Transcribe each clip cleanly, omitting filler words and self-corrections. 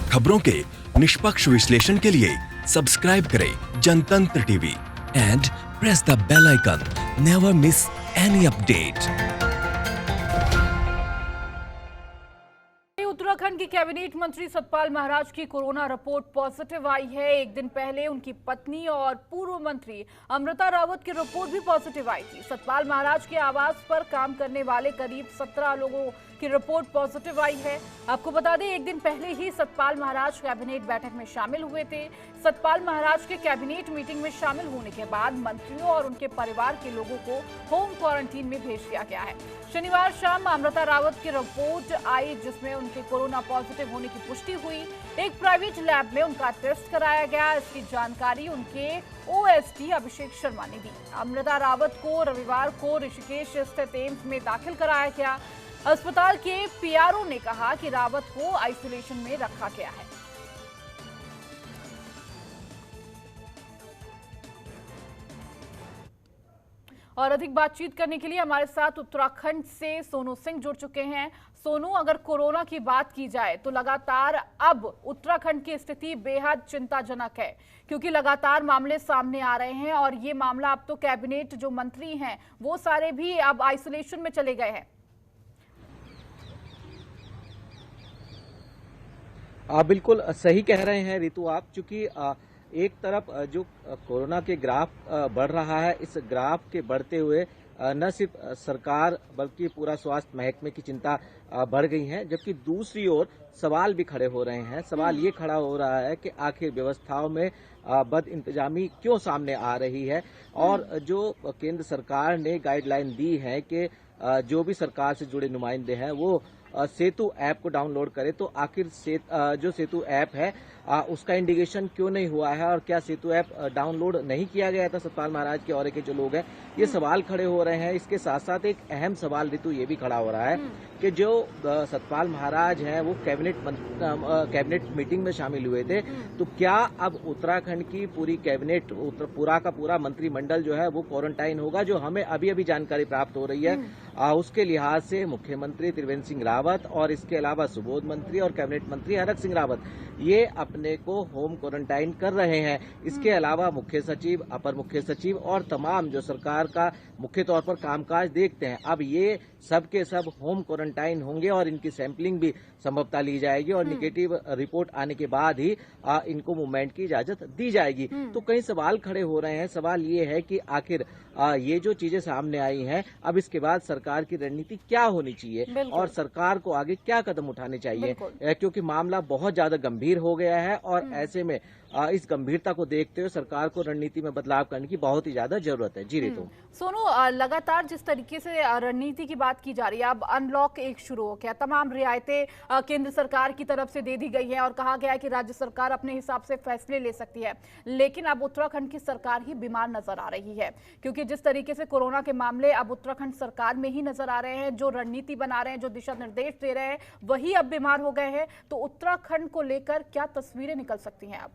खबरों के निष्पक्ष विश्लेषण के लिए सब्सक्राइब करें Jantantra TV and press the bell icon. Never miss any update. Uttarakhand के कैबिनेट मंत्री सतपाल महाराज की कोरोना रिपोर्ट पॉजिटिव आई है। एक दिन पहले उनकी पत्नी और पूर्व मंत्री अमृता रावत की रिपोर्ट भी पॉजिटिव आई थी। सतपाल महाराज के आवास पर काम करने वाले करीब 17 लोगों की रिपोर्ट पॉजिटिव आई है। आपको बता दें, एक दिन पहले ही सतपाल महाराज कैबिनेट बैठक में शामिल हुए थे। सतपाल महाराज के कैबिनेट मीटिंग में शामिल होने के बाद मंत्रियों और उनके परिवार के लोगों को होम क्वारंटीन में भेज दिया गया है। शनिवार शाम अमृता रावत की रिपोर्ट आई, जिसमें उनके कोरोना पॉजिटिव होने की पुष्टि हुई। एक प्राइवेट लैब में उनका टेस्ट कराया गया। इसकी जानकारी उनके ओएसडी अभिषेक शर्मा ने दी। अमृता रावत को रविवार को ऋषिकेश स्थित एम्स में दाखिल कराया गया। अस्पताल के पीआरओ ने कहा कि रावत को आइसोलेशन में रखा गया है। और अधिक बातचीत करने के लिए हमारे साथ उत्तराखंड से सोनू सिंह जुड़ चुके हैं। सोनू, अगर कोरोना की बात की जाए तो लगातार अब उत्तराखंड की स्थिति बेहद चिंताजनक है, क्योंकि लगातार मामले सामने आ रहे हैं और ये मामला अब तो कैबिनेट जो मंत्री हैं वो सारे भी अब आइसोलेशन में चले गए हैं। बिल्कुल सही कह रहे हैं रितु आप, चूंकि एक तरफ जो कोरोना के ग्राफ बढ़ रहा है, इस ग्राफ के बढ़ते हुए न सिर्फ सरकार बल्कि पूरा स्वास्थ्य महकमे की चिंता बढ़ गई है, जबकि दूसरी ओर सवाल भी खड़े हो रहे हैं। सवाल ये खड़ा हो रहा है कि आखिर व्यवस्थाओं में बद इंतजामी क्यों सामने आ रही है, और जो केंद्र सरकार ने गाइडलाइन दी है कि जो भी सरकार से जुड़े नुमाइंदे हैं वो सेतु ऐप को डाउनलोड करें, तो आखिर जो सेतु ऐप है उसका इंडिकेशन क्यों नहीं हुआ है, और क्या सेतु ऐप डाउनलोड नहीं किया गया था सतपाल महाराज के और के जो लोग हैं, ये सवाल खड़े हो रहे हैं। इसके साथ साथ एक अहम सवाल रितु ये भी खड़ा हो रहा है कि जो सतपाल महाराज हैं वो कैबिनेट मीटिंग में शामिल हुए थे, तो क्या अब उत्तराखंड की पूरी कैबिनेट पूरा का पूरा मंत्रिमंडल जो है वो क्वारंटाइन होगा? जो हमें अभी अभी जानकारी प्राप्त हो रही है उसके लिहाज से मुख्यमंत्री त्रिवेंद्र सिंह रावत और इसके अलावा सुबोध मंत्री और कैबिनेट मंत्री हरक सिंह रावत ये अपने को होम क्वारंटाइन कर रहे हैं। इसके अलावा मुख्य सचिव, अपर मुख्य सचिव और तमाम जो सरकार का मुख्य तौर पर कामकाज देखते हैं, अब ये सब के सब होम क्वारंटाइन होंगे और इनकी सैंपलिंग भी संभवतः ली जाएगी और निगेटिव रिपोर्ट आने के बाद ही इनको मूवमेंट की इजाजत दी जाएगी। तो कई सवाल खड़े हो रहे हैं। सवाल ये है कि आखिर ये जो चीजें सामने आई हैं, अब इसके बाद सरकार की रणनीति क्या होनी चाहिए और सरकार को आगे क्या कदम उठाने चाहिए, क्योंकि मामला बहुत ज्यादा गंभीर हो गया है और ऐसे में इस गंभीरता को देखते हुए सरकार को रणनीति में बदलाव करने की बहुत ही ज्यादा जरूरत है। जी रितु। सोनू, लगातार जिस तरीके से रणनीति की बात की जा रही है, अब अनलॉक 1 शुरू हो गया, तमाम रियायतें केंद्र सरकार की तरफ से दे दी गई है और कहा गया है कि राज्य सरकार अपने हिसाब से फैसले ले सकती है, लेकिन अब उत्तराखंड की सरकार ही बीमार नजर आ रही है, क्योंकि जिस तरीके से कोरोना के मामले अब उत्तराखंड सरकार में ही नजर आ रहे हैं, जो रणनीति बना रहे हैं, जो दिशा निर्देश दे रहे हैं, वही अब बीमार हो गए हैं। तो उत्तराखंड को लेकर क्या तस्वीरें निकल सकती हैं अब?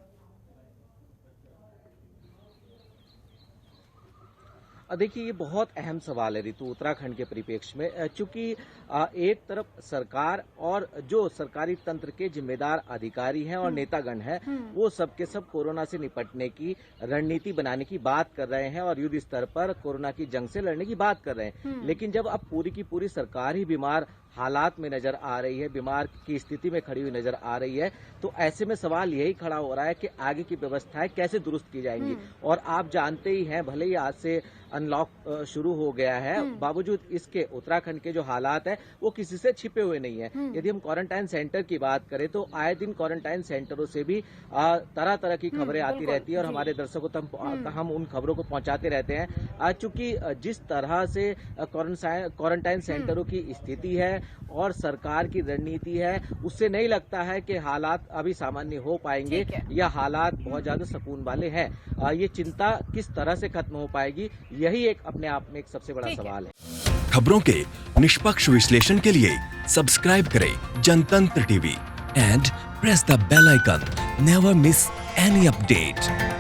देखिए, ये बहुत अहम सवाल है रितु उत्तराखंड के परिप्रेक्ष्य में, चूंकि एक तरफ सरकार और जो सरकारी तंत्र के जिम्मेदार अधिकारी हैं और नेतागण हैं, वो सबके सब कोरोना से निपटने की रणनीति बनाने की बात कर रहे हैं और युद्ध स्तर पर कोरोना की जंग से लड़ने की बात कर रहे हैं। लेकिन जब अब पूरी की पूरी सरकार ही बीमार हालात में नजर आ रही है, बीमार की स्थिति में खड़ी हुई नजर आ रही है, तो ऐसे में सवाल यही खड़ा हो रहा है कि आगे की व्यवस्थाएं कैसे दुरुस्त की जाएंगी। और आप जानते ही हैं, भले ही आज से अनलॉक शुरू हो गया है, बावजूद इसके उत्तराखंड के जो हालात है वो किसी से छिपे हुए नहीं है। यदि हम क्वारंटाइन सेंटर की बात करें तो आए दिन क्वारंटाइन सेंटरों से भी तरह तरह की खबरें आती रहती है और हमारे दर्शकों तक हम उन खबरों को पहुंचाते रहते हैं। चूंकि जिस तरह से क्वारंटाइन सेंटरों की स्थिति है और सरकार की रणनीति है, उससे नहीं लगता है कि हालात अभी सामान्य हो पाएंगे या हालात बहुत ज्यादा सुकून वाले हैं। ये चिंता किस तरह से खत्म हो पाएगी, यही एक अपने आप में एक सबसे बड़ा सवाल है। खबरों के निष्पक्ष विश्लेषण के लिए सब्सक्राइब करें Jantantra TV and press the bell icon. Never miss any update.